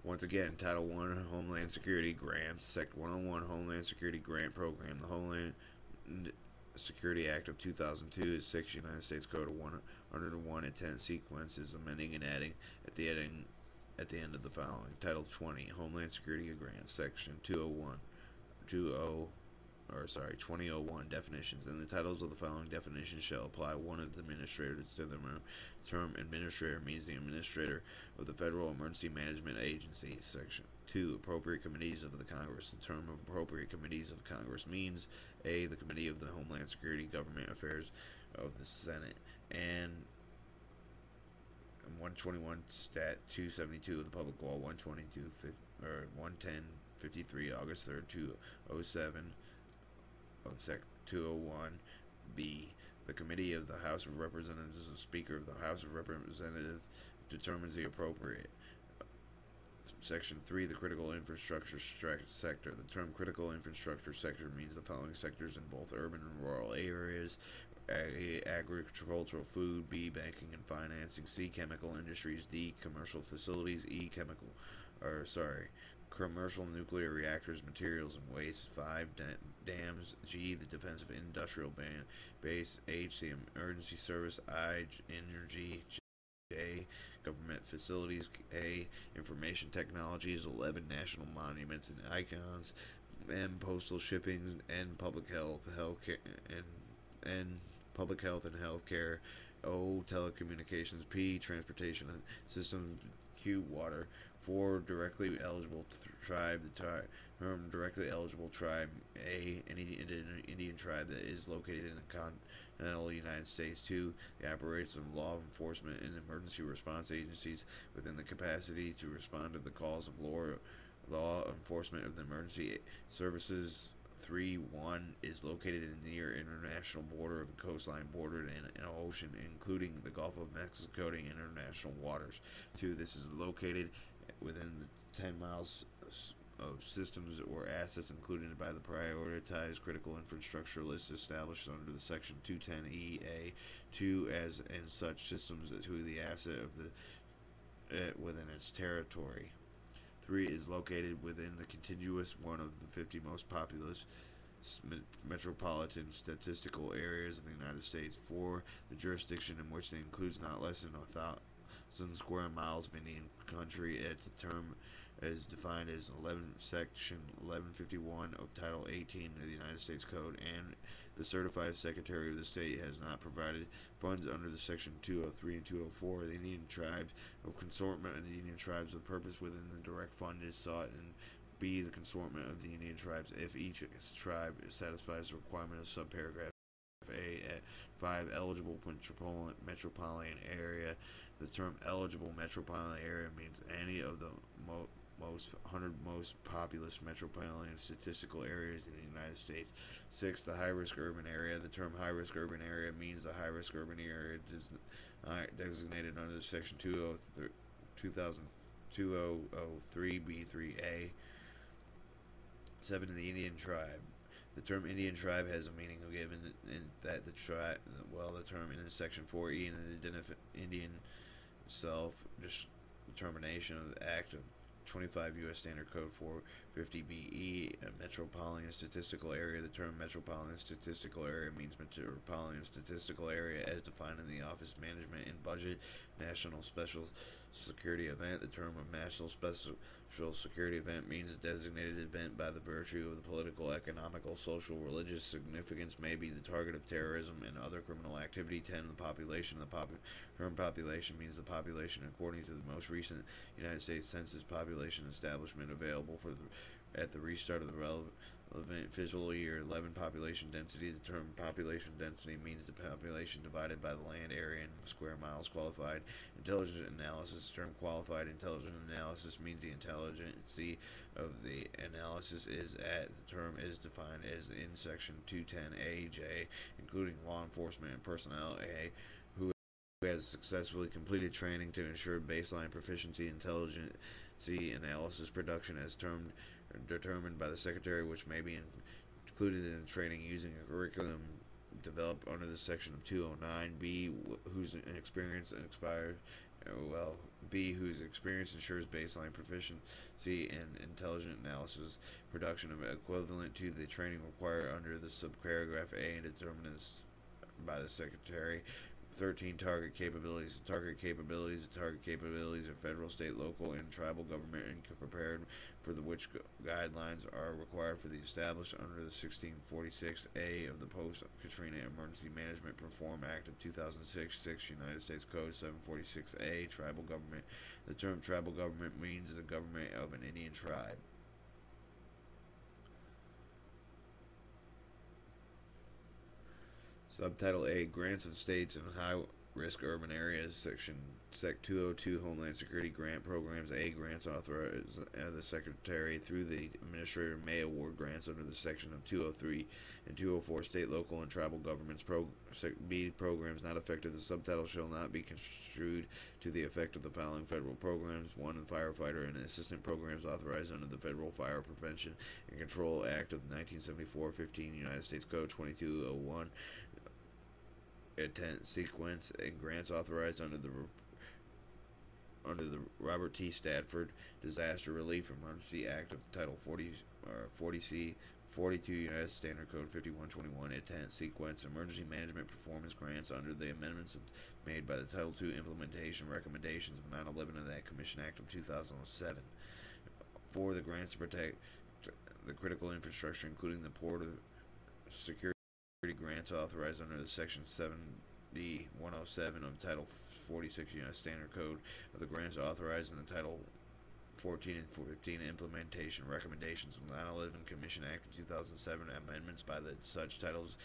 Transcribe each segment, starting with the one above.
Once again, Title I Homeland Security Grants, Sect 101 Homeland Security Grant Program. The Homeland Security Act of 2002 is 6 United States Code of 101 intent sequences, amending and adding at the end of the following. Title 20 Homeland Security Grants, Section 201, 2001 definitions. And the titles of the following definitions shall apply. One of the administrators to the term administrator means the administrator of the Federal Emergency Management Agency. Section 2 appropriate committees of the Congress. The term of appropriate committees of Congress means A, the Committee of the Homeland Security, Government Affairs of the Senate, and 121 Stat 272 of the Public Law 122 or 11053 August 3rd 207 of Sec 201B. The Committee of the House of Representatives, the Speaker of the House of Representatives determines the appropriate. Section 3, the critical infrastructure sector. The term critical infrastructure sector means the following sectors in both urban and rural areas: A, agricultural, food; B, banking and financing; C, chemical industries; D, commercial facilities; E, commercial nuclear reactors, materials and waste; 5, dams; G, the defensive industrial base; H, the emergency service; I, energy; J, government facilities; K, information technologies; 11, national monuments and icons; M, postal shipping; N, public health, healthcare, and public health and healthcare; O, telecommunications; P, transportation systems; Q, water; 4, directly eligible tribe. The term directly eligible tribe: A, any Indian tribe that is located in the continental United States. 2, the operates of law enforcement and emergency response agencies within the capacity to respond to the calls of law enforcement of the emergency services. 3, 1 is located near international border of a coastline bordered in an ocean, including the Gulf of Mexico and international waters. 2, this is located within the 10 miles of systems or assets included by the prioritized critical infrastructure list established under the Section 210EA. 2, as and such systems to the asset of the within its territory. 3, is located within the contiguous one of the 50 most populous metropolitan statistical areas of the United States. 4, the jurisdiction in which it includes not less than 1,000 square miles of Indian country. Its term is defined as Section 1151 of Title 18 of the United States Code, and the certified Secretary of the State has not provided funds under the Section 203 and 204 of the Indian Tribes of Consortment of the Indian Tribes. The purpose within the direct fund is sought, and B, the consortment of the Indian Tribes if each tribe satisfies the requirement of subparagraph A at 5, eligible metropolitan area. The term eligible metropolitan area means any of the most 100 most populous metropolitan statistical areas in the United States. 6, the high-risk urban area. The term high-risk urban area means the high-risk urban area designated under Section 2003B3A. 7, the Indian tribe. The term Indian tribe has a meaning given in that the term in Section 4E in the Indian self-determination of the Act of 25 U.S. Standard Code 450BE, a metropolitan statistical area. The term metropolitan statistical area means metropolitan statistical area as defined in the Office of Management and Budget. National Special Security Event. The term of national special security event means a designated event by the virtue of the political, economical, social, religious significance may be the target of terrorism and other criminal activity. 10, the population. The term population means the population according to the most recent United States Census population establishment available at the restart of the relevant fiscal year. 11, population density. The term population density means the population divided by the land area in square miles. Qualified intelligence analysis. The term qualified intelligence analysis means the intelligency of the analysis is at. The term is defined as in Section 210AJ, including law enforcement and personnel. A, who has successfully completed training to ensure baseline proficiency intelligence analysis production as determined by the Secretary, which may be included in the training using a curriculum developed under the Section of 209. B, whose experience well, B, whose experience ensures baseline proficiency and intelligent analysis production of equivalent to the training required under the subparagraph A and determined by the Secretary. 13. Target capabilities. Target capabilities. The target capabilities of federal, state, local, and tribal government and prepared for the which guidelines are required for the established under the 1646A of the Post-Katrina Emergency Management Reform Act of 2006, 6 United States Code 746A, tribal government. The term tribal government means the government of an Indian tribe. Subtitle A, Grants of States and High Risk Urban Areas, Sec 202, Homeland Security Grant Programs. A, grants authorized the Secretary through the Administrator may award grants under the section of 203 and 204 state, local, and tribal governments. B, programs not affected. The subtitle shall not be construed to the effect of the following federal programs. 1. Firefighter and assistant programs authorized under the Federal Fire Prevention and Control Act of 1974, 15 United States Code 2201. Intent sequence and grants authorized under the Robert T. Stafford Disaster Relief Emergency Act of Title 40C 42 United Standard Code 5121. Intent sequence emergency management performance grants under the amendments made by the Title II implementation recommendations of 9/11 of that Commission Act of 2007. 4. The grants to protect the critical infrastructure, including the Port of Security grants authorized under the Section 7D 107 of Title 46 United Standard Code of the grants authorized in the Title 14 and 15 implementation recommendations of the 9/11 Commission Act of 2007 amendments by the such titles.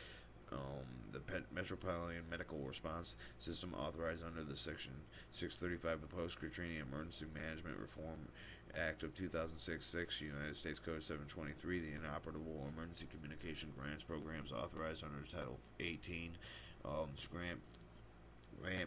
The Metropolitan Medical Response System authorized under the Section 635 of the Post-Katrina Emergency Management Reform Act of 2006, 6 United States Code 723, the Inoperable Emergency Communication Grants Programs authorized under Title 18, grant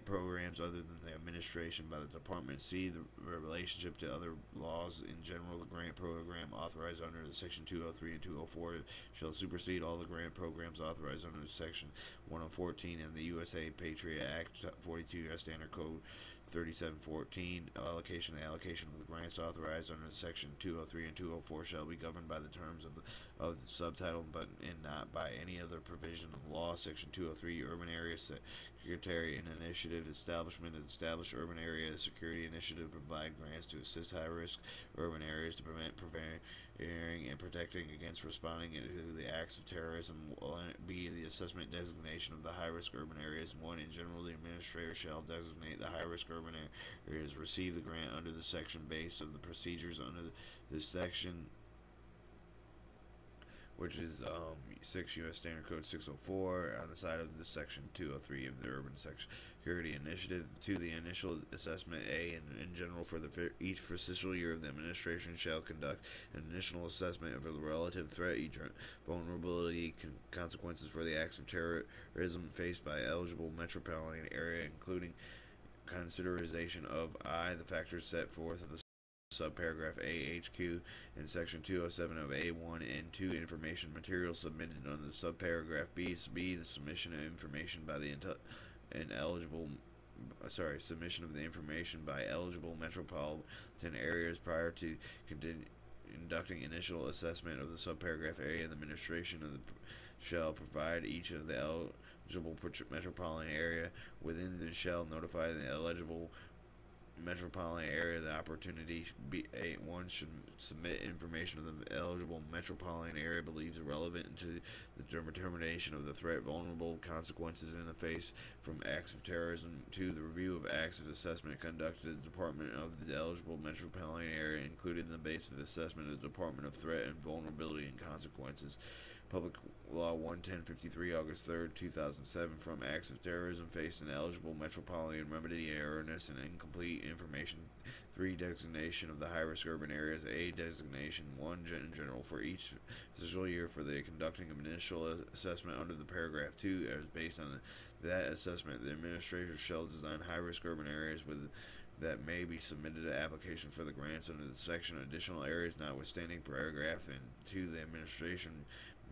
programs other than the administration by the Department. C. The relationship to other laws in general. The grant program authorized under the Section 203 and 204 shall supersede all the grant programs authorized under the Section 114 and the USA Patriot Act 42 U.S. Standard Code 3714. The allocation of the grants authorized under Section 203 and 204 shall be governed by the terms of the subtitle, but not by any other provision of law. Section 203, Urban Area Security and Initiative establishment of established urban area security initiative provide grants to assist high-risk urban areas to prevent preparing and protecting against responding to the acts of terrorism. B. The assessment designation of the high-risk urban areas. 1. In general, the administrator shall designate the high-risk urban areas receive the grant under the section based on the procedures under this section, which is 6 U.S. Standard Code 604 on the side of the Section 203 of the Urban Security Initiative. 2. The initial assessment. A. In general, for each fiscal year of the administration shall conduct an initial assessment of the relative threat, vulnerability, consequences for the acts of terrorism faced by eligible metropolitan area, including consideration of I. The factors set forth in the subparagraph AHQ in section 207 of A1 and 2 information materials submitted under the subparagraph B. The submission of information by the submission of the information by eligible metropolitan areas prior to conducting initial assessment of the subparagraph A. The administration of the shall provide each of the eligible metropolitan area within the shall notify the eligible metropolitan area the opportunity. One should submit information of the eligible metropolitan area believes relevant to the determination of the threat, vulnerable consequences in the face from acts of terrorism. 2. The review of acts of assessment conducted at the Department of the eligible metropolitan area included in the base of assessment of the Department of Threat and Vulnerability and Consequences. Public Law 11053, August 3, 2007, from acts of terrorism faced an eligible metropolitan remedy erroneous and incomplete information. 3. Designation of the high-risk urban areas. A. Designation 1 in general for each fiscal year for the conducting of initial assessment under the paragraph 2 as based on that assessment. The administrator shall design high-risk urban areas that may be submitted to application for the grants under the section. Additional areas notwithstanding paragraph and 2. The administration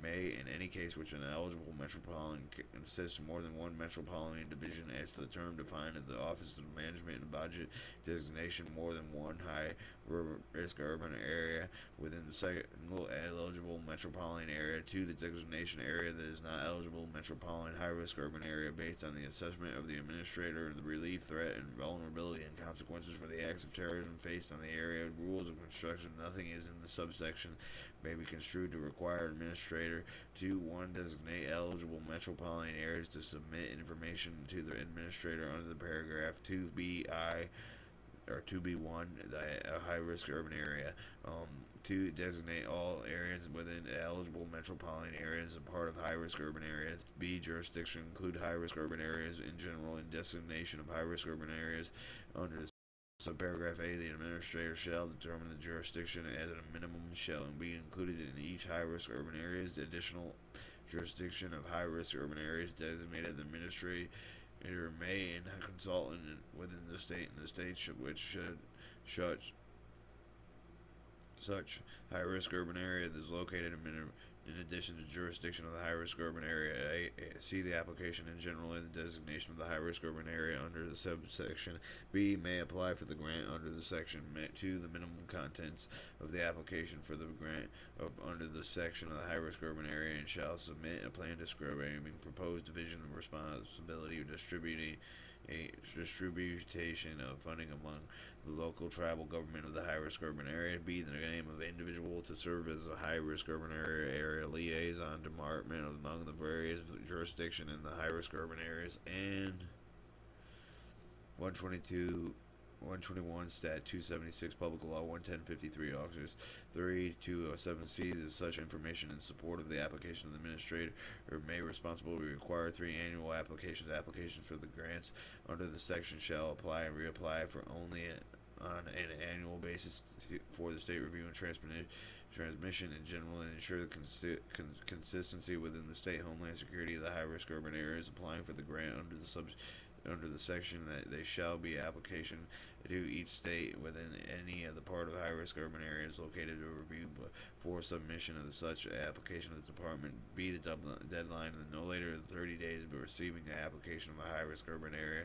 may, in any case which an eligible metropolitan consists of more than one metropolitan division, as the term defined in the Office of Management and Budget designation, more than one high-risk urban area within the single eligible metropolitan area. 2. The designation area that is not eligible metropolitan high-risk urban area based on the assessment of the administrator and the relief, threat, and vulnerability and consequences for the acts of terrorism faced on the area. Rules of construction. Nothing is in the subsection may be construed to require administrator to 1. Designate eligible metropolitan areas to submit information to the administrator under the paragraph 2bi or 2b1, a high-risk urban area. 2. Designate all areas within eligible metropolitan areas a part of high-risk urban areas. B. Jurisdiction include high-risk urban areas in general, and designation of high-risk urban areas under the subparagraph A. The administrator shall determine the jurisdiction as a minimum shall be included in each high-risk urban areas. The additional jurisdiction of high-risk urban areas designated the administrator may and consultant within the state and the states which should such high-risk urban area that is located in addition to jurisdiction of the high-risk urban area. See the application in general and the designation of the high-risk urban area under the subsection. B. May apply for the grant under the section. 2. The minimum contents of the application for the grant under the section of the high-risk urban area, and shall submit a plan describing proposed division of responsibility of distribution of funding among the local tribal government of the high-risk urban area. B. The name of individual to serve as a high-risk urban area liaison department among the various jurisdiction in the high-risk urban areas. And 121 Stat 276 Public Law 11053 Officers 3207C. Such information in support of the application of the administrator may responsibly require 3 annual applications. Applications for the grants under the section shall apply and reapply for only on an annual basis for the state review and transmission in general, and ensure the consistency within the state homeland security of the high-risk urban areas applying for the grant under the section that they shall be application to each state within any of the part of the high-risk urban areas located to review for submission of such application of the department. B. The deadline of no later than 30 days of receiving the application of a high-risk urban area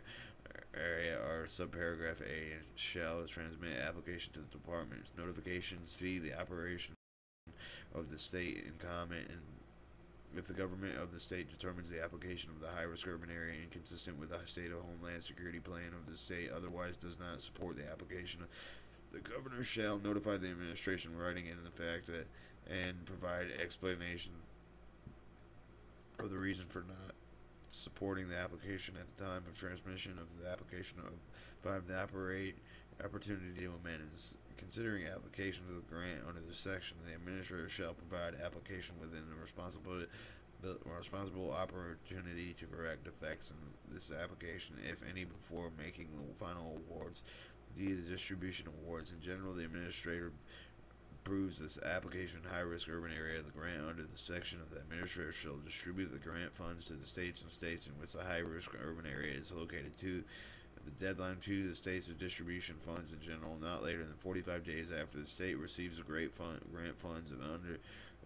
or subparagraph A shall transmit application to the department's notification. C. The operation of the state in comment, and if the government of the state determines the application of the high-risk urban area inconsistent with the state of homeland security plan of the state, otherwise does not support the application, the governor shall notify the administration writing in the fact that and provide explanation of the reason for not supporting the application at the time of transmission of the application. Of 5. The opportunity to amend. Considering application of the grant under this section, the administrator shall provide application within the responsible opportunity to correct defects in this application, if any, before making the final awards. D. The distribution awards. In general, the administrator approves this application in high-risk urban area. The grant under the section of the administrator shall distribute the grant funds to the states in which the high-risk urban area is located. 2. The deadline to the states of distribution funds in general, not later than 45 days after the state receives the grant funds of under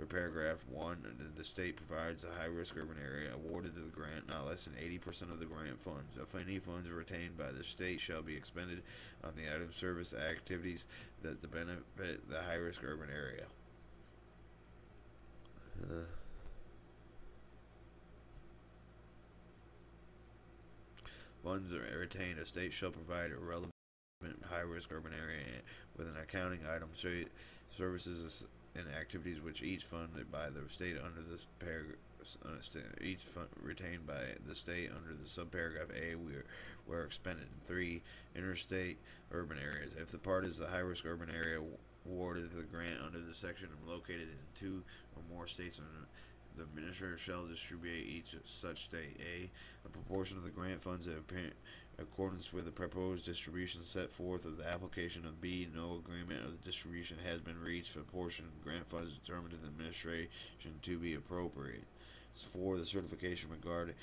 paragraph 1. The state provides a high-risk urban area awarded to the grant not less than 80% of the grant funds. If any funds retained by the state shall be expended on the item service activities that benefit the high-risk urban area. Funds are retained. A state shall provide a relevant high-risk urban area with an accounting item, services and activities which each funded by the state under this paragraph, each fund retained by the state under the subparagraph A were expended. 3. Interstate urban areas. If the part is the high-risk urban area awarded the grant under the section located in 2 or more states, the administrator shall distribute each such state. A proportion of the grant funds in accordance with the proposed distribution set forth of the application. Of B. No agreement of the distribution has been reached for a portion of grant funds determined in the administration to be appropriate. 4. The certification regarding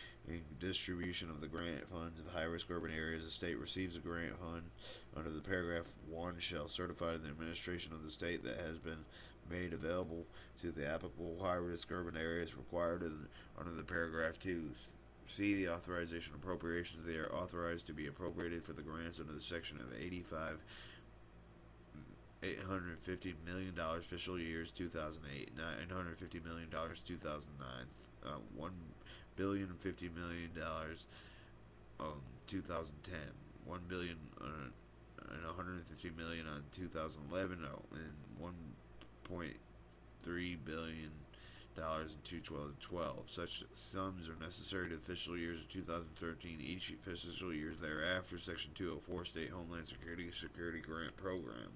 distribution of the grant funds of high-risk urban areas. The state receives a grant fund under the paragraph 1 shall certify to the administration of the state that has been made available to the applicable high-risk urban areas required under the paragraph 2. See the authorization appropriations. They are authorized to be appropriated for the grants under the section of $850 million fiscal years 2008, $950 million 2009, $1,050 million 2010, $1,150 million on 2011, and $1.3 billion in 2012. Such sums are necessary to the fiscal years of 2013. Each fiscal year thereafter. Section 204, State Homeland Security Grant Program.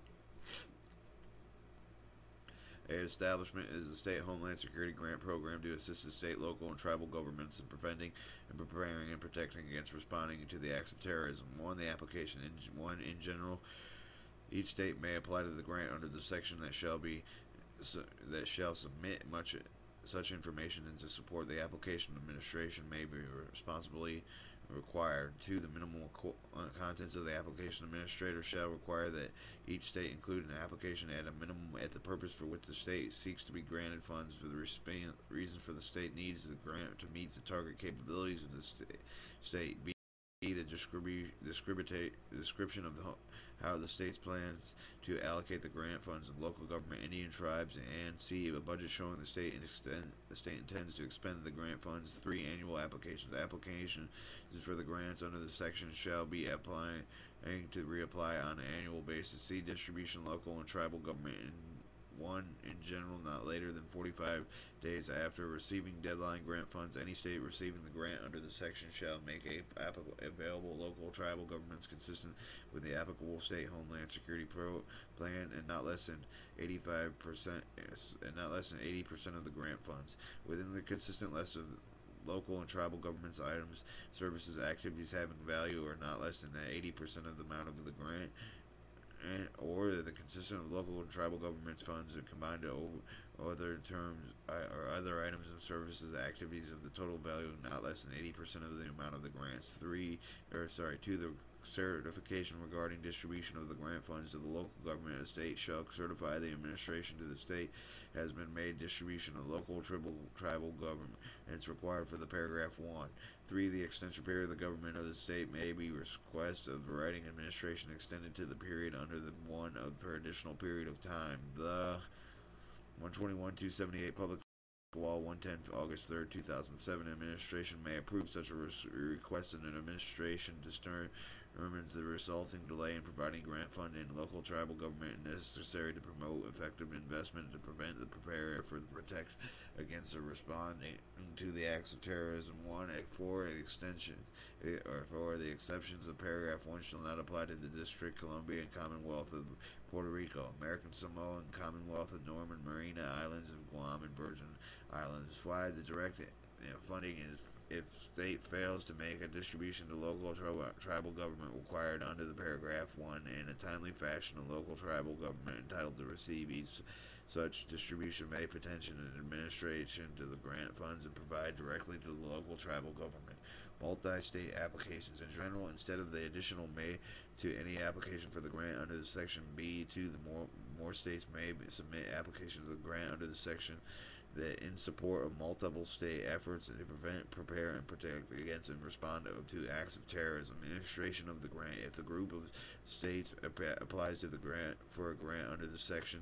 A establishment is the State Homeland Security Grant Program to assist the state, local, and tribal governments in preventing and preparing and protecting against responding to the acts of terrorism. The application. In general, each state may apply to the grant under the section that shall submit such information and to support the application. Administration may be responsibly required. 2. The minimal contents of the application. Administrator shall require that each state include an application at a minimum at the purpose for which the state seeks to be granted funds, for the reason for the state needs the grant to meet the target capabilities of the state. B. The description of how the state's plans to allocate the grant funds of local government, Indian tribes, and C. A budget showing the state intends to expend the grant funds. 3. Annual applications. Applications for the grants under the section shall be applying to reapply on an annual basis. C. Distribution local and tribal government. In general, not later than 45 days after receiving deadline grant funds. Any state receiving the grant under the section shall make available local tribal governments consistent with the applicable state homeland security plan, and not less than 80% of the grant funds within the consistent list of local and tribal governments items, services, activities having value or not less than 80% of the amount of the grant, or the consistent of local and tribal governments funds are combined to other terms or other items and services activities of the total value not less than 80% of the amount of the grants. 2. The certification regarding distribution of the grant funds to the local government of the state shall certify the administration to the state has been made distribution of local tribal government, and it's required for the paragraph 1. 3. The extension period of the government of the state may be request of writing administration extended to the period under the one of her additional period of time. The 121-278 Public Law 110 August 3rd, 2007 administration may approve such a request, and an administration determines the resulting delay in providing grant funding in local tribal government necessary to promote effective investment to prevent the prepare for the protect against the responding to the acts of terrorism. 4. The exceptions of paragraph 1 shall not apply to the District Columbia and Commonwealth of Puerto Rico, American Samoa and Commonwealth of Norman Marina Islands, of Guam and Virgin Islands. 5. The direct funding is if state fails to make a distribution to local tribal government required under the paragraph 1 in a timely fashion, a local tribal government entitled to receive such distribution may petition an administration to the grant funds and provide directly to the local tribal government. Multi-state applications. In general, instead of the additional may to any application for the grant under the section B, the more states may submit applications for the grant under the section that in support of multiple state efforts to prevent, prepare, and protect against and respond to acts of terrorism. Administration of the grant. If the group of states applies to the grant for a grant under the section,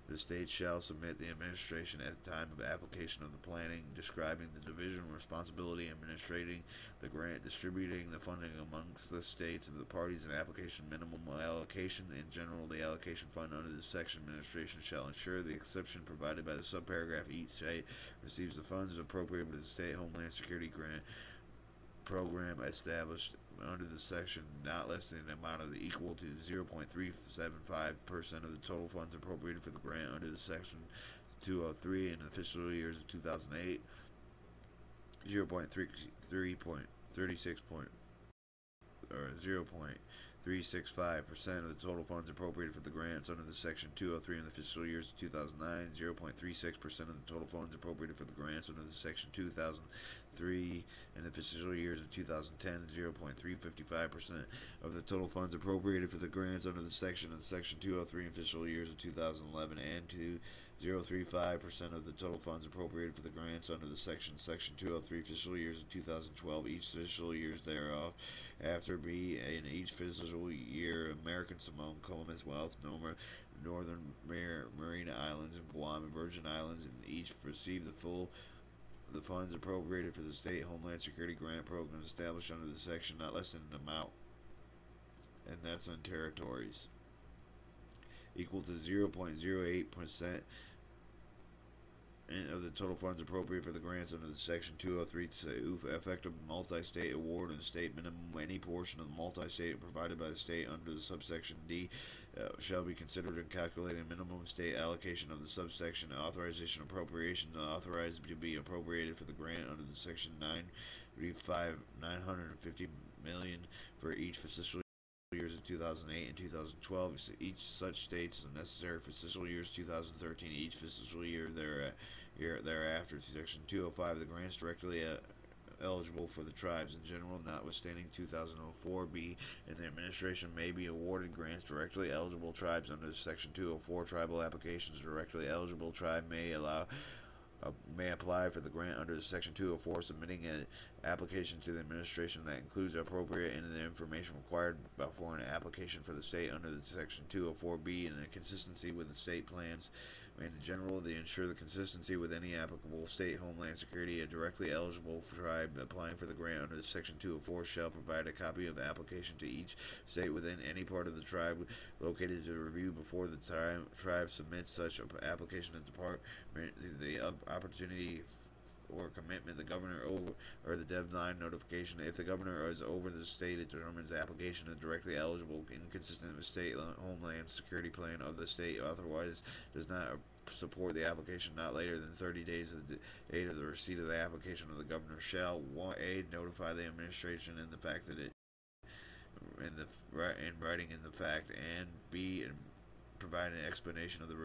the state shall submit the administration at the time of application of the planning, describing the division, responsibility, administrating the grant, distributing the funding amongst the states of the parties, and application minimum allocation. In general, the allocation fund under this section administration shall ensure the exception provided by the subparagraph. Each state receives the funds appropriated with the state homeland security grant program established under the section not less than an amount of equal to 0.375% of the total funds appropriated for the grant under the section 203 in the fiscal years of 2008, 0.365% of the total funds appropriated for the grants under the section 203 in the fiscal years of 2009, 0.36% of the total funds appropriated for the grants under the section 2003 in the fiscal years of 2010, 0.355% of the total funds appropriated for the grants under the section 203 in fiscal years of 2011 and 0.035% of the total funds appropriated for the grants under the Section 203 fiscal years of 2012, each fiscal years thereof. After B, in each fiscal year, American Samoa, Commonwealth, Northern Marine Islands, and Guam and Virgin Islands, and each receive the funds appropriated for the state Homeland Security grant program established under the section, not less than an amount, and that's on territories, equal to 0.08% of the total funds appropriated for the grants under the Section 203 to effective multi-state award and state minimum. Any portion of the multi-state provided by the state under the subsection D shall be considered in calculating minimum state allocation of the subsection. Authorization appropriations authorized to be appropriated for the grant under the Section 950 million for each fiscal years of 2008 and 2012. Each such states is necessary for fiscal years 2013. Each fiscal year thereafter. Section 205. The grants directly eligible for the tribes in general, notwithstanding 2004B, and the administration may be awarded grants directly eligible tribes under Section 204. Tribal applications. Directly eligible tribe may apply for the grant under Section 204, submitting an application to the administration that includes appropriate and the information required for an application for the state under the Section 204B and in consistency with the state plans. In general, they ensure the consistency with any applicable state Homeland Security. A directly eligible tribe applying for the grant under the Section 204 shall provide a copy of the application to each state within any part of the tribe located to review before the tribe submits such application to the department. The opportunity or commitment, the governor or the deadline notification. If the governor is over the state, it determines the application is directly eligible, inconsistent with state Homeland Security plan of the state. Otherwise, does not support the application not later than 30 days of the date of the receipt of the application of the governor shall A, notify the administration in the fact that it in writing in the fact, and B, provide an explanation of the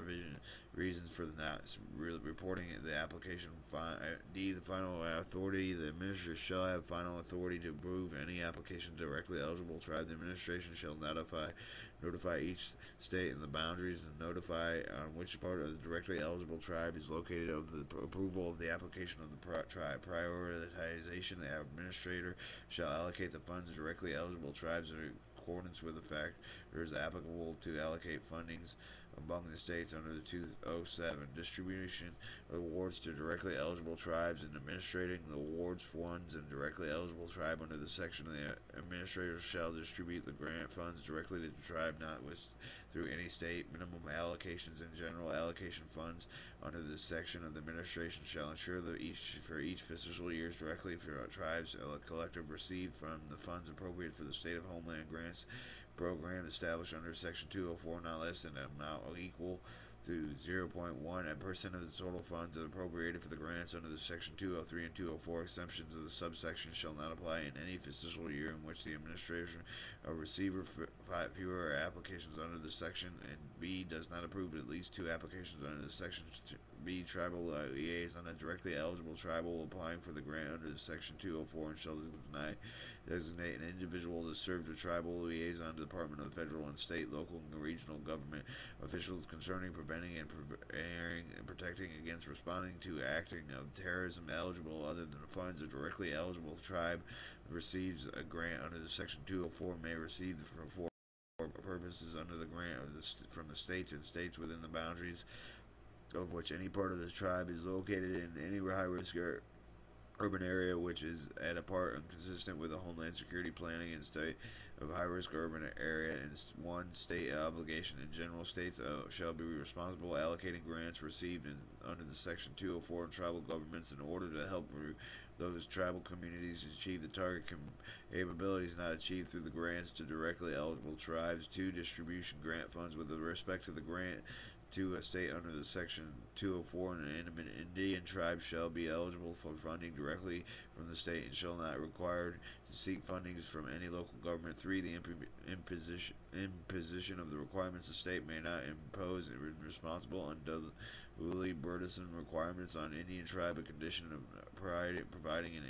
reasons for the not reporting the application. D, the final authority. The administrator shall have final authority to approve any application directly eligible tribe. The administration shall notify each state and the boundaries and notify on which part of the directly eligible tribe is located of the approval of the application of the tribe. Prioritization. The administrator shall allocate the funds to directly eligible tribes in accordance with the factors applicable to allocate fundings among the states under the 207. Distribution of awards to directly eligible tribes and administrating the awards funds and directly eligible tribe under the section. The administrator shall distribute the grant funds directly to the tribe, not through any state minimum allocations and general allocation funds under this section of the administration shall ensure that for each fiscal years directly for tribes collective received from the funds appropriated for the state of Homeland grants program established under Section 204 not less than an amount equal to 0.1% of the total funds appropriated for the grants under the Section 203 and 204. Exemptions of the subsection shall not apply in any fiscal year in which the administration or receiver fewer applications under the section, and B, does not approve at least 2 applications under the section. B, tribal liaison, a directly eligible tribal applying for the grant under the Section 204 and shall designate an individual to serve the tribal liaison to the Department of Federal and State, Local, and Regional Government officials concerning preventing and preparing and protecting against responding to acting of terrorism eligible other than the funds a directly eligible tribe receives a grant under the Section 204 may receive for purposes under the grant from the states and states within the boundaries of which any part of the tribe is located in any high-risk urban area which is at a part inconsistent with the Homeland Security planning and state of high-risk urban area, and one state obligation. In general, states shall be responsible allocating grants received under the Section 204 and tribal governments in order to help those tribal communities achieve the target capabilities not achieved through the grants to directly eligible tribes. 2. Distribution grant funds with respect to the grant to a state under the Section 204 and an Indian tribe shall be eligible for funding directly from the state and shall not require to seek fundings from any local government. 3. The imposition of the requirements the state may not impose responsible unduly burdensome requirements on Indian tribe, a condition of providing an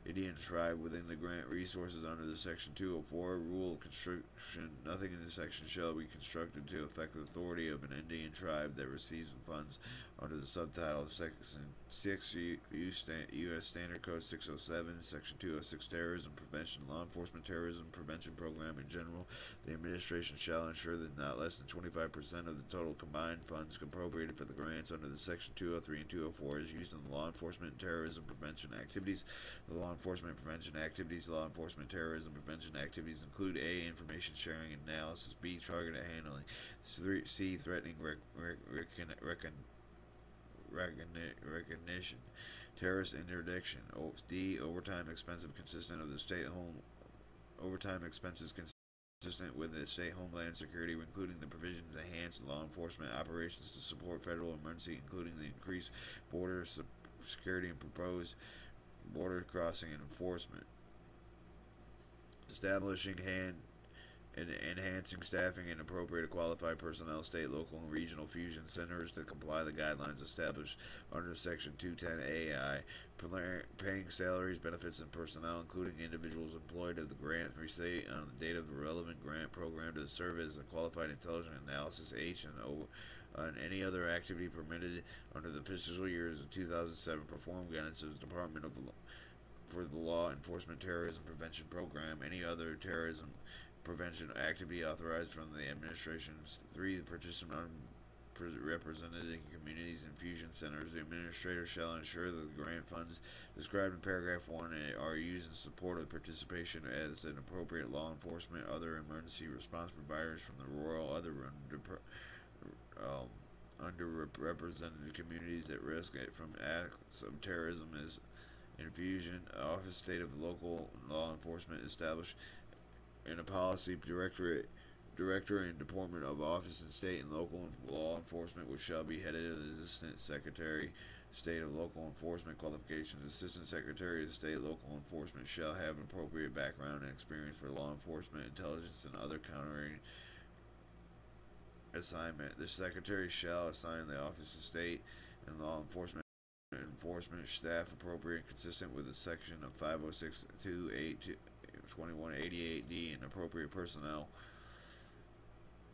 Indian tribe within the grant resources under the Section 204 rule construction. Nothing in this section shall be constructed to affect the authority of an Indian tribe that receives funds under the subtitle of Section 6 U.S. Standard Code 607, Section 206 Terrorism Prevention, Law Enforcement Terrorism Prevention Program in general. The administration shall ensure that not less than 25% of the total combined funds appropriated for the grants under the Section 203 and 204 is used in the law enforcement and terrorism prevention activities. The law enforcement prevention activities, law enforcement terrorism prevention activities include A. Information sharing and analysis, B. Target handling, C. Threatening recognition, terrorist interdiction, D. Overtime expenses consistent of the state home overtime expenses consistent with the state homeland security, including the provisions that enhance law enforcement operations to support federal emergency, including the increased border security and proposed border crossing and enforcement, establishing and enhancing staffing and appropriate qualified personnel, state, local, and regional fusion centers to comply the guidelines established under Section 210AI, paying salaries, benefits, and personnel, including individuals employed of the grant receipt on the date of the relevant grant program to serve as a qualified intelligence analysis H and O on any other activity permitted under the fiscal years of 2007 performed against the Department of for the Law Enforcement Terrorism Prevention Program, any other terrorism prevention activity authorized from the administration. 3. The participant represented in communities and fusion centers. The administrator shall ensure that the grant funds described in paragraph 1 are used in support of participation as an appropriate law enforcement, other emergency response providers from the rural, other underrepresented communities at risk from acts of terrorism as infusion. Office, state of local law enforcement established in a policy director and department of office and state and local law enforcement, which shall be headed of the assistant secretary, state of local enforcement qualifications. Assistant secretary of state local enforcement shall have an appropriate background and experience for law enforcement, intelligence, and other countering assignment. The secretary shall assign the office of state and law enforcement staff appropriate and consistent with the section of 506(2)2188D and appropriate personnel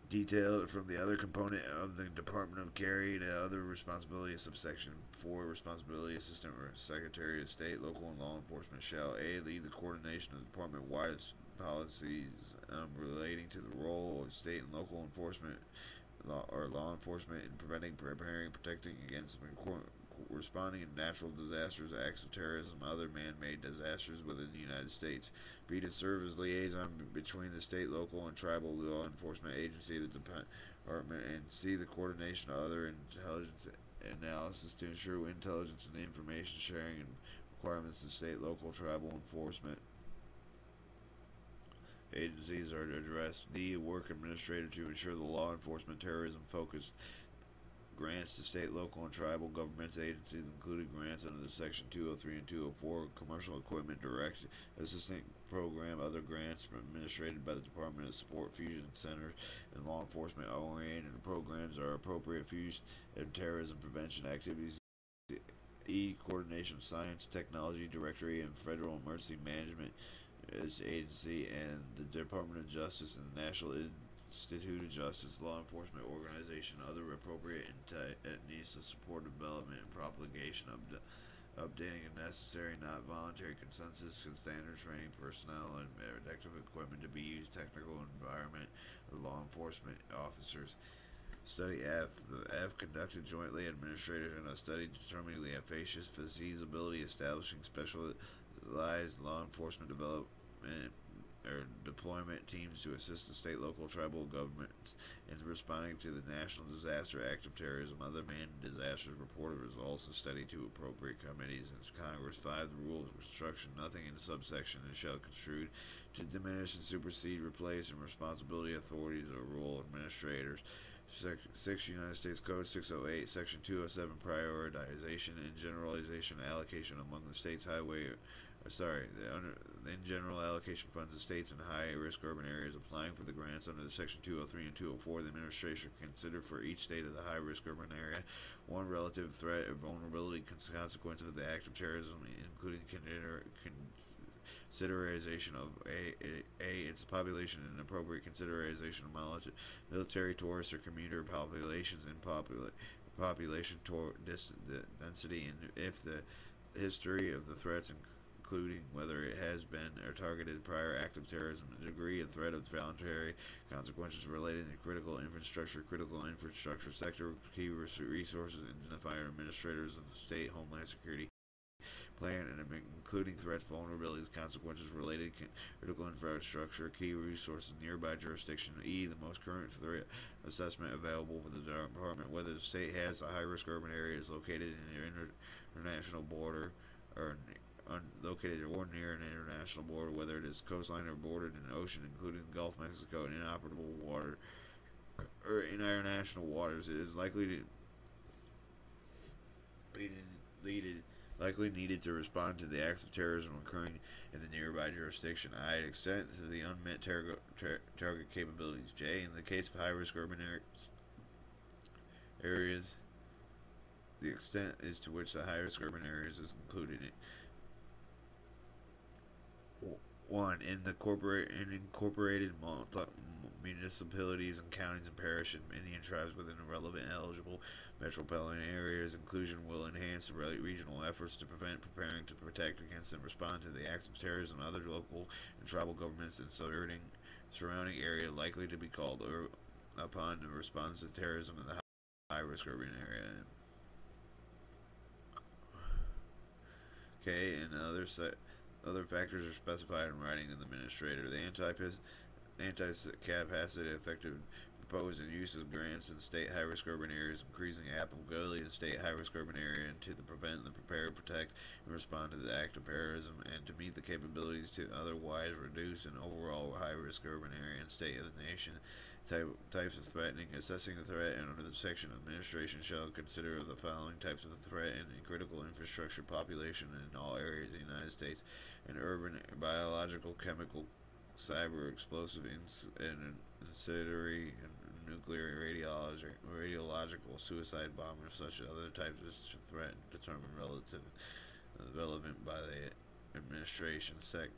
detailed from the other component of the Department of Carry to other responsibilities. Subsection 4. Responsibility assistant secretary of state, local, and law enforcement shall A. lead the coordination of department-wide policies relating to the role of state and local enforcement law enforcement in preventing, preparing, protecting against, responding to natural disasters, acts of terrorism, other man-made disasters within the United States. B. to serve as liaison between the state, local, and tribal law enforcement agency of the department, and C. the coordination of other intelligence analysis to ensure intelligence and information sharing and requirements of state, local, tribal enforcement agencies are addressed. D. work administrator to ensure the law enforcement terrorism focused grants to state, local, and tribal governments agencies, including grants under the Section 203 and 204 Commercial Equipment Direct Assistance Program, other grants administered by the Department of Support Fusion Centers and law enforcement oriented programs are appropriate fusion and terrorism prevention activities. E. coordination of science, technology, directory, and federal emergency management agency and the Department of Justice and the National Institute of Justice, law enforcement organization, other appropriate entities to support development and propagation of updating of necessary, not voluntary consensus and standards, training personnel and protective equipment to be used, technical environment of law enforcement officers. Study F. The F conducted jointly administrative in a study determining the efficacious feasibility establishing specialized law enforcement development or deployment teams to assist the state, local, tribal governments in responding to the National Disaster Act of Terrorism, other man disasters, reported results of study to appropriate committees in Congress. 5. The rules of construction, nothing in the subsection is shall construed to diminish and supersede, replace, and responsibility authorities or rule administrators. 6. United States Code 608, Section 207, prioritization and generalization allocation among the state's highway in general allocation funds to states and high-risk urban areas applying for the grants under the Section 203 and 204. The administration consider for each state of the high-risk urban area one relative threat or vulnerability consequences of the act of terrorism, including consideration of its population and appropriate consideration of military, tourist, or commuter populations and population density, and if the history of the threats, including whether it has been or targeted prior act of terrorism, the degree of threat of voluntary consequences related to critical infrastructure sector, key resources, identifier administrators of the state homeland security plan, and including threats, vulnerabilities, consequences related to critical infrastructure, key resources, nearby jurisdiction. The most current threat assessment available for the department, whether the state has a high-risk urban area is located in an international border or located or near an international border, whether it is coastline or bordered in the ocean, including the Gulf of Mexico and inoperable water or in international waters. It is likely needed to respond to the acts of terrorism occurring in the nearby jurisdiction. Extent to the unmet target capabilities. J. In the case of high-risk urban areas, the extent is to which the high-risk urban areas is included in 1. In the incorporated municipalities and counties and parish and Indian tribes within the relevant eligible metropolitan areas. Inclusion will enhance the regional efforts to prevent, preparing to protect against, and respond to the acts of terrorism. Other local and tribal governments in surrounding area likely to be called upon to respond to terrorism in the high-risk urban area. Okay, and other factors are specified in writing of the administrator. The anti-capacity effective proposed and use of grants in state high-risk urban areas, increasing applicability in state high-risk urban area and to prevent, prepare, protect, and respond to the act of terrorism, and to meet the capabilities to otherwise reduce an overall high-risk urban area and state of the nation. Types of threatening. Assessing the threat, and under the section, administration shall consider the following types of threat in critical infrastructure population in all areas of the United States: and urban, biological, chemical, cyber, explosive, incendiary, and nuclear, radiological, suicide bombers, such as other types of threat determined relevant by the administration. Section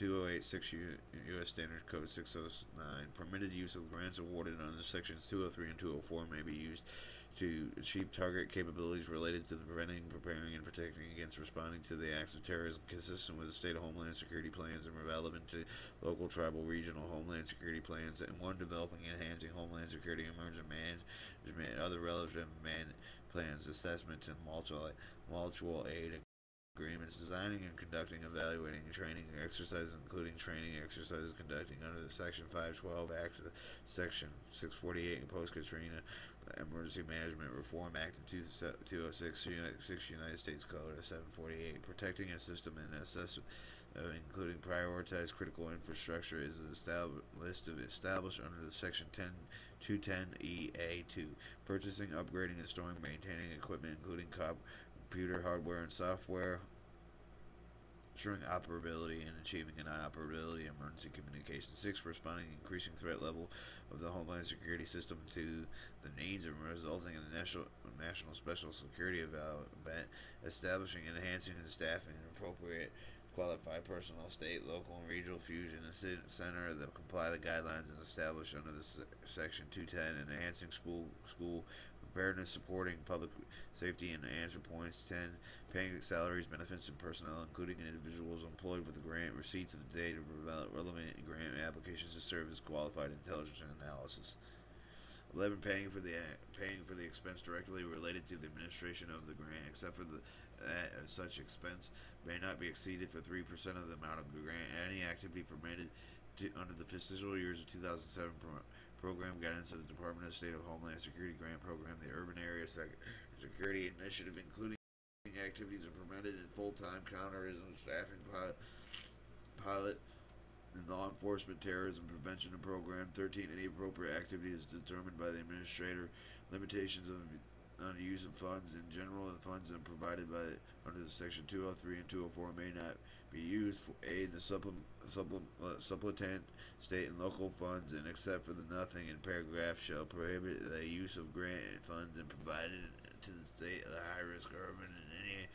2086 U.S. Standard Code 609. Permitted use of grants awarded under sections 203 and 204 may be used to achieve target capabilities related to the preventing, preparing, and protecting against responding to the acts of terrorism consistent with the state homeland security plans and relevant to local, tribal, regional homeland security plans, and 1. Developing and enhancing homeland security emergency management, other relevant plans, assessments, and mutual aid agreements, designing and conducting, evaluating, training exercises, including training exercises conducting under the Section 512 Act, Section 648 and Post-Katrina Emergency Management Reform Act of 206, United States Code of 748, protecting a system and assessment, including prioritized critical infrastructure, is a list of established under the Section 210EA2, purchasing, upgrading, and storing, maintaining equipment, including computer hardware and software, ensuring operability and achieving an operability emergency communication. 6. Responding to increasing threat level of the homeland security system to the needs and resulting in the national special security event, establishing, enhancing, and staffing an appropriate qualified personnel, state, local, and regional fusion center that comply the guidelines and established under the Section 210, and enhancing school preparedness, supporting public safety and answer points. 10. Paying salaries, benefits, and personnel, including individuals employed with the grant, receipts of the data relevant grant applications to serve as qualified intelligence and analysis. 11. Paying for the expense directly related to the administration of the grant, except for such expense may not be exceeded for 3% of the amount of the grant. Any activity permitted under the fiscal years of 2007 program guidance of the Department of State of Homeland Security Grant Program, the Urban Area Security Initiative, including activities are permitted in full-time counterterrorism staffing pilot and law enforcement terrorism prevention and program. 13. Any appropriate activity is determined by the administrator. Limitations of on the use of funds in general. The funds provided by under the section 203 and 204 may not be used for aid the suppletant state and local funds, and except for the nothing in paragraph shall prohibit the use of grant funds and provided to the state of the high-risk urban in any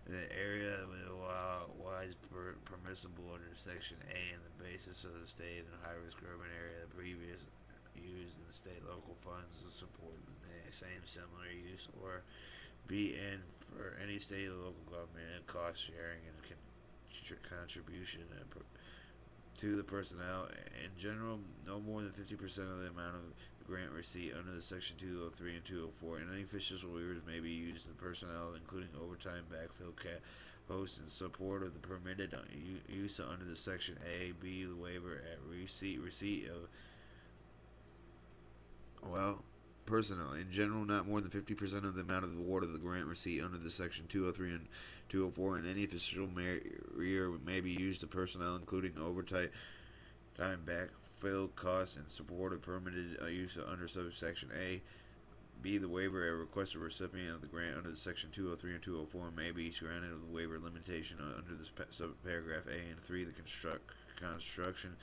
the area wise permissible under section A and the basis of the state and high-risk urban area the previous used in the state local funds to support the same similar use, or B, and for any state or local government cost sharing and contribution to the personnel in general, no more than 50% of the amount of grant receipt under the section 203 and 204, and any official waivers may be used to the personnel, including overtime, backfill, posts in support of the permitted use under the section A, B, the waiver at receipt of personnel. In general, not more than 50% of the amount of the award of the grant receipt under the section 203 and 204 and any official year may be used to personnel, including overtime, backfill costs, and support of permitted use under subsection A. B. The waiver at request of recipient of the grant under the section 203 and 204 may be granted of the waiver limitation under this subparagraph A. And 3. The construction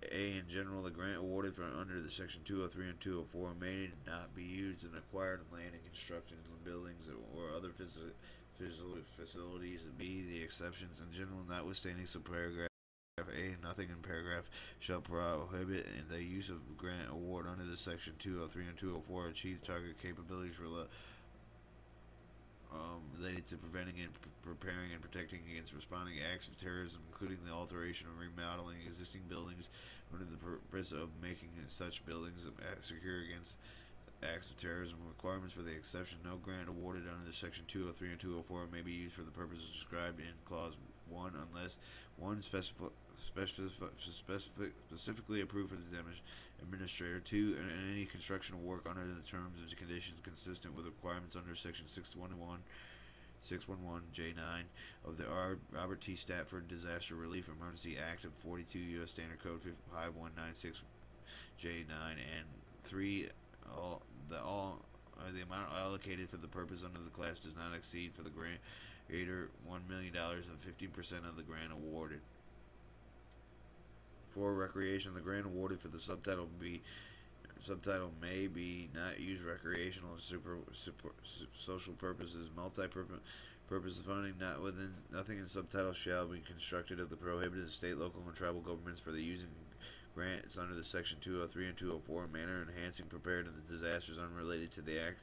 A. In general, the grant awarded from under the section 203 and 204 may not be used in acquired land and constructed in buildings or other facilities. B. The exceptions in general, notwithstanding subparagraph A, nothing in paragraph shall prohibit the use of grant award under the section 203 and 204 achieve target capabilities related to preventing and preparing and protecting against responding acts of terrorism, including the alteration or remodeling existing buildings under the purpose of making such buildings secure against acts of terrorism. Requirements for the exception: no grant awarded under the section 203 and 204 may be used for the purposes described in clause 1 unless 1 specifically approved for the administrator. 2. Any construction work under the terms and conditions consistent with requirements under section 611J9 of the Robert T. Stafford Disaster Relief Emergency Act of 42 U.S. Standard Code 5196J9, and 3. The amount allocated for the purpose under the class does not exceed for the grant either $1 million and 15% of the grant awarded. For recreation, the grant awarded for the subtitle may be not used recreational and social purposes. Multi-purpose funding nothing in subtitle shall be constructed of the prohibited state, local, and tribal governments for the using grants under the section 203 and 204 manner enhancing preparedness of disasters unrelated to the acts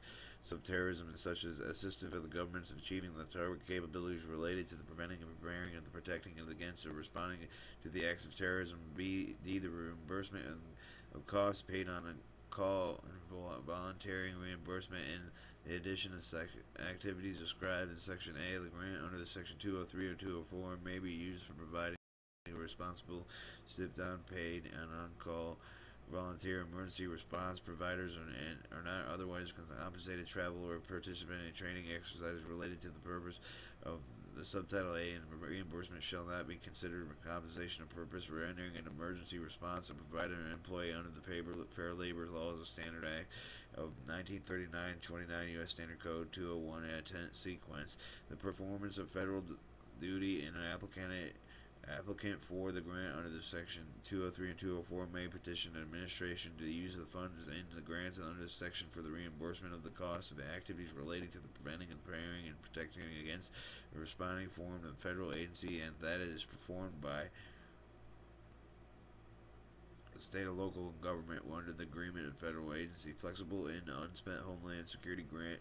of terrorism, and such as assistive of the governments in achieving the target capabilities related to the preventing and preparing and the protecting of against or responding to the acts of terrorism. B. The reimbursement of costs paid on a call and voluntary reimbursement in the addition of activities described in section A. The grant under the section 203 or 204 may be used for providing responsible step-down paid and on-call volunteer emergency response providers are not otherwise compensated travel or participate in training exercises related to the purpose of the subtitle A, and reimbursement shall not be considered compensation of purpose for rendering an emergency response and providing an employee under the Fair Labor Laws of Standard Act of 1939, 29 U.S. Standard Code 201 at 10 sequence. The performance of federal duty in an applicant for the grant under the section 203 and 204 may petition administration to use the funds in the grants under this section for the reimbursement of the costs of activities relating to the preventing and preparing and protecting against the responding form of the federal agency, and that is performed by the state or local government under the agreement of federal agency. Flexible in unspent Homeland Security grant.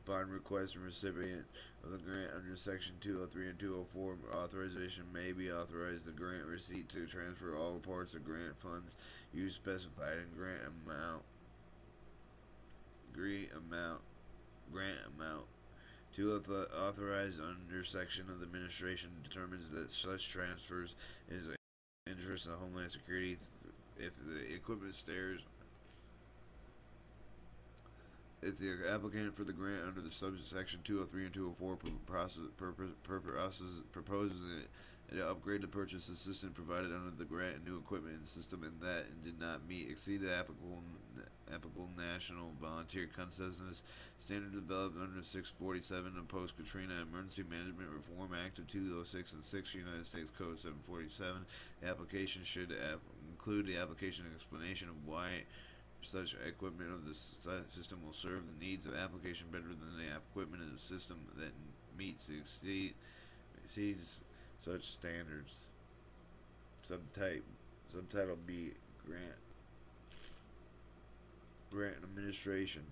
Upon request from recipient of the grant under section 203 and 204, authorization may be authorized the grant receipt to transfer all parts of grant funds used specified in grant amount to authorize under section of the administration determines that such transfers is in the interest of Homeland Security if the equipment stares. If the applicant for the grant under the subsection 203 and 204 proposes and to upgrade the purchase assistance provided under the grant and new equipment and system and that and did not exceed the applicable national volunteer consensus standard developed under 647 and post-Katrina Emergency Management Reform Act of 206 and 6 United States Code 747. The application should include the application and explanation of why such equipment of the system will serve the needs of application better than the equipment of the system that meets the exceeds such standards. Subtitle B, Grant Administration.